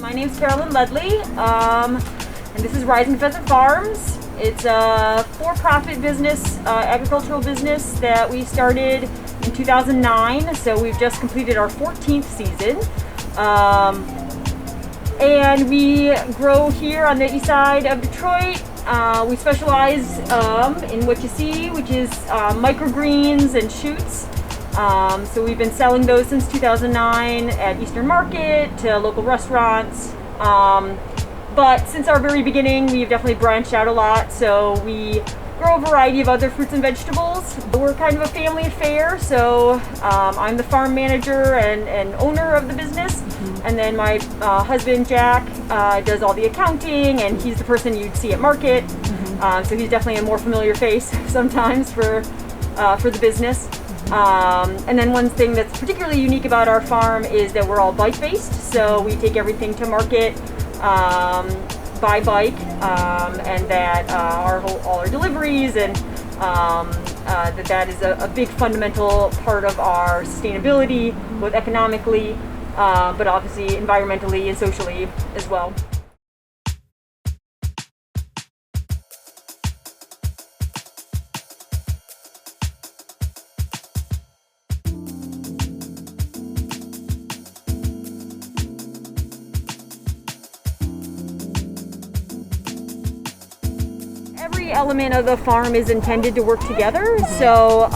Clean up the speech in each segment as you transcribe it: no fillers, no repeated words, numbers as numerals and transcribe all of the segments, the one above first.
My name's Carolyn Leadley, and this is Rising Pheasant Farms. It's a for-profit business, agricultural business that we started in 2009, so we've just completed our 14th season. And we grow here on the east side of Detroit. We specialize in what you see, which is microgreens and shoots. So we've been selling those since 2009 at Eastern Market to local restaurants. But since our very beginning, we've definitely branched out a lot. So we grow a variety of other fruits and vegetables. We're kind of a family affair. So I'm the farm manager and owner of the business. And then my husband, Jack, does all the accounting, and he's the person you'd see at market. So he's definitely a more familiar face sometimes for the business. And then one thing that's particularly unique about our farm is that we're all bike-based. So we take everything to market by bike, and that all our deliveries and that is a big fundamental part of our sustainability, both economically, but obviously environmentally and socially as well. Every element of the farm is intended to work together, so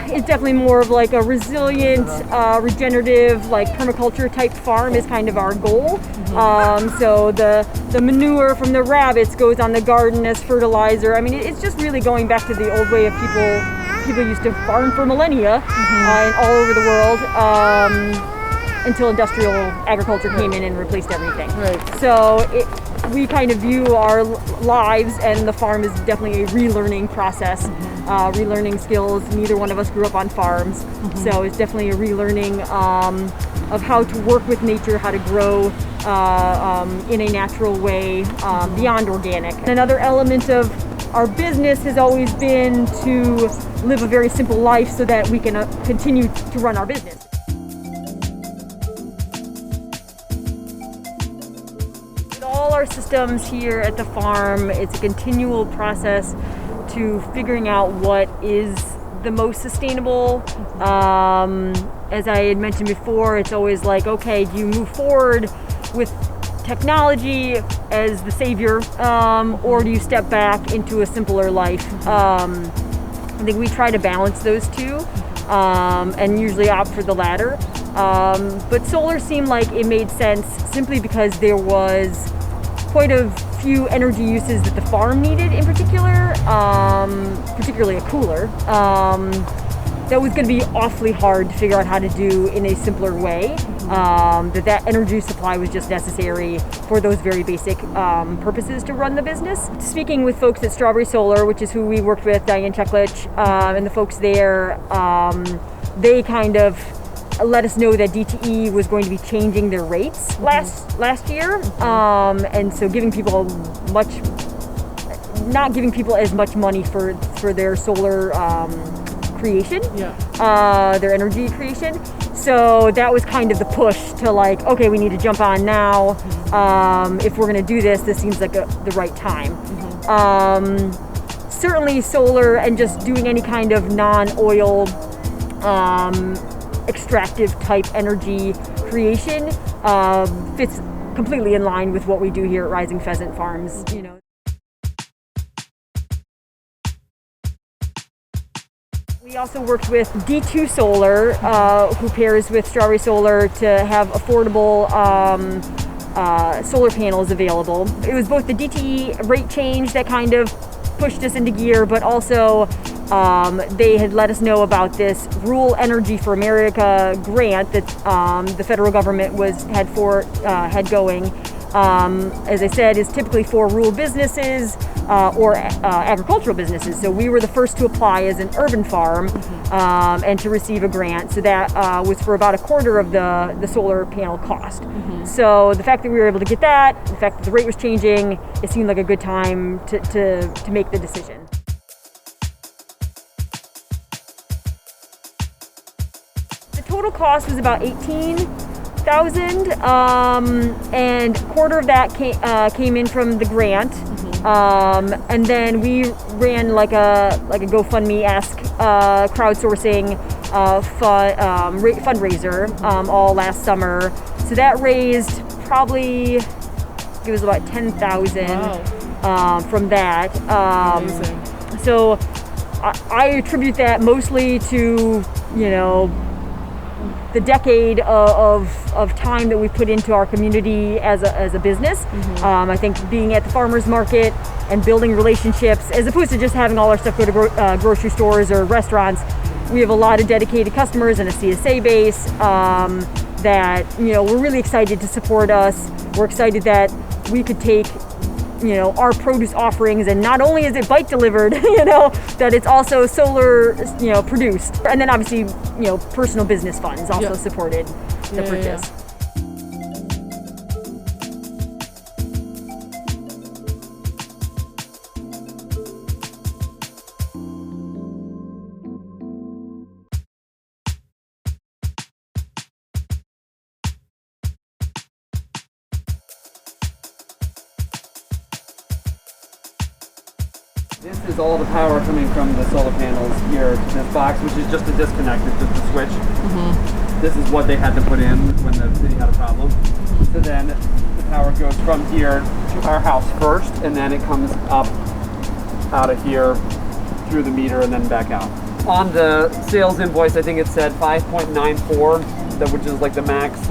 it's definitely more of like a resilient, regenerative, like permaculture type farm is kind of our goal. So the manure from the rabbits goes on the garden as fertilizer. I mean, it's just really going back to the old way of people used to farm for millennia all over the world until industrial agriculture came in and replaced everything. Right. So we kind of view our lives and the farm is definitely a relearning process, relearning skills. Neither one of us grew up on farms, so it's definitely a relearning of how to work with nature, how to grow in a natural way beyond organic. Another element of our business has always been to live a very simple life so that we can continue to run our business. All our systems here at the farm, it's a continual process to figuring out what is the most sustainable. As I had mentioned before, it's always like, okay, do you move forward with technology as the savior, or do you step back into a simpler life? I think we try to balance those two, and usually opt for the latter. But solar seemed like it made sense simply because there was quite a few energy uses that the farm needed in particular, particularly a cooler, that was going to be awfully hard to figure out how to do in a simpler way. That energy supply was just necessary for those very basic purposes to run the business. Speaking with folks at Strawberry Solar, which is who we worked with, Diane Cheklich, and the folks there, they kind of let us know that DTE was going to be changing their rates last year, and so not giving people as much money for their solar creation, their energy creation. So that was kind of the push to like, okay, we need to jump on now. If we're going to do this seems like the right time. Certainly solar and just doing any kind of non-oil extractive type energy creation fits completely in line with what we do here at Rising Pheasant Farms. We also worked with D2 Solar, who pairs with Strawberry Solar to have affordable solar panels available. It was both the DTE rate change that kind of pushed us into gear, but also they had let us know about this Rural Energy for America grant that the federal government had going. As I said, is typically for rural businesses or agricultural businesses. So we were the first to apply as an urban farm and to receive a grant. So that was for about a quarter of the solar panel cost. So the fact that we were able to get that, the fact that the rate was changing, it seemed like a good time to make the decision. The total cost was about $18 $8,000, and a quarter of that came in from the grant. And then we ran like a GoFundMe-esque crowdsourcing fundraiser all last summer. So that raised probably, it was about $10,000 from that. So I attribute that mostly to, the decade of time that we put into our community as a business. I think being at the farmers market and building relationships, as opposed to just having all our stuff go to grocery stores or restaurants, we have a lot of dedicated customers and a CSA base that we're really excited to support us. We're excited that we could take our produce offerings, and not only is it bike delivered, that it's also solar, produced. And then obviously, personal business funds also supported the purchase. This is all the power coming from the solar panels here. This box, which is just a disconnect, it's just a switch. This is what they had to put in when the city had a problem. So then the power goes from here to our house first, and then it comes up out of here through the meter and then back out. On the sales invoice, I think it said 5.94, which is like the max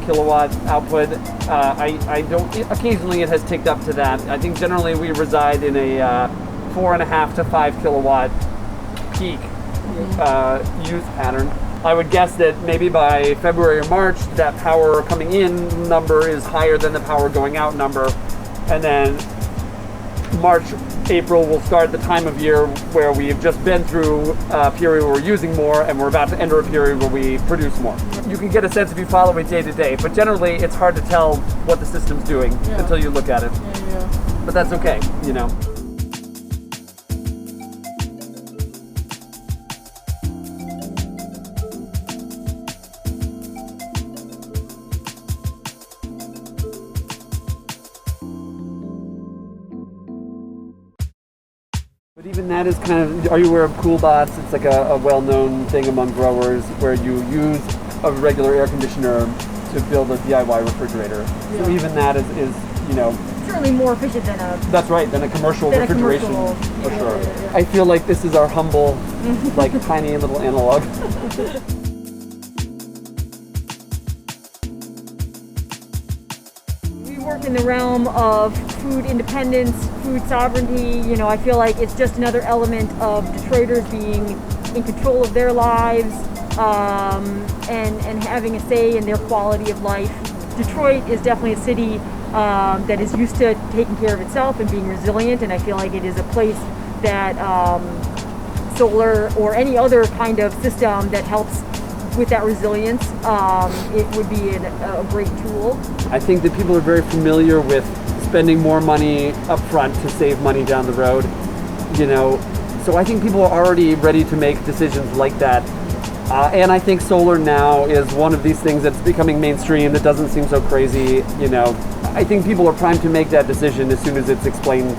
kilowatt output. I don't. Occasionally, it has ticked up to that. I think generally we reside in a 4.5 to 5 kilowatt peak use pattern. I would guess that maybe by February or March, that power coming in number is higher than the power going out number, and then March, April will start the time of year where we've just been through a period where we're using more, and we're about to enter a period where we produce more. You can get a sense if you follow it day to day, but generally it's hard to tell what the system's doing until you look at it. But that's okay, But even that is kind of, are you aware of CoolBots? It's like a well-known thing among growers where you use a regular air conditioner to build a DIY refrigerator. So even that is certainly more efficient than that's right, than a commercial refrigeration, for sure. I feel like this is our humble, like tiny little analog. Work in the realm of food independence, food sovereignty. I feel like it's just another element of Detroiters being in control of their lives and having a say in their quality of life. Detroit is definitely a city that is used to taking care of itself and being resilient, and I feel like it is a place that solar or any other kind of system that helps with that resilience, it would be a great tool. I think that people are very familiar with spending more money up front to save money down the road, so I think people are already ready to make decisions like that. And I think solar now is one of these things that's becoming mainstream that doesn't seem so crazy, I think people are primed to make that decision as soon as it's explained,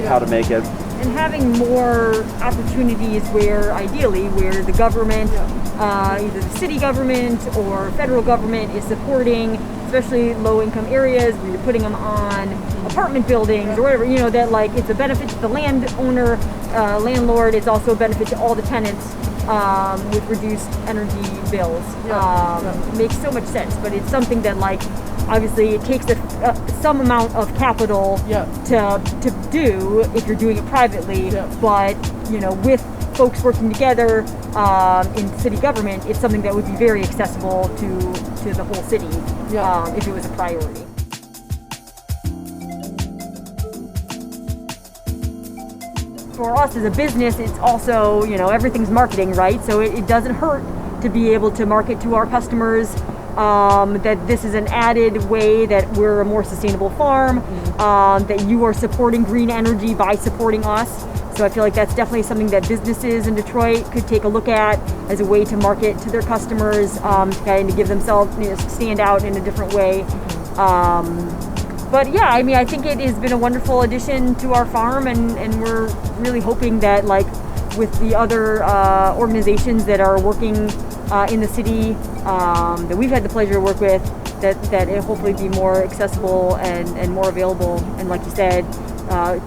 how to make it. And having more opportunities where the government, either the city government or federal government is supporting, especially low-income areas where you're putting them on apartment buildings or whatever, that it's a benefit to the landowner, landlord. It's also a benefit to all the tenants with reduced energy bills. Makes so much sense, but it's something that obviously it takes some amount of capital to do if you're doing it privately, but with folks working together in city government, it's something that would be very accessible to the whole city if it was a priority. For us as a business, it's also, everything's marketing, right? So it doesn't hurt to be able to market to our customers that this is an added way that we're a more sustainable farm, that you are supporting green energy by supporting us. So I feel like that's definitely something that businesses in Detroit could take a look at as a way to market to their customers, to kind of give themselves, stand out in a different way. But yeah, I mean, I think it has been a wonderful addition to our farm, and we're really hoping that, like with the other organizations that are working in the city that we've had the pleasure to work with, that it hopefully be more accessible and more available. And like you said,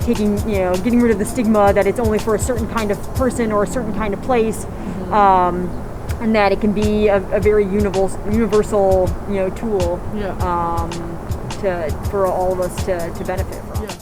getting rid of the stigma that it's only for a certain kind of person or a certain kind of place, and that it can be a very universal tool for all of us to benefit from. Yeah.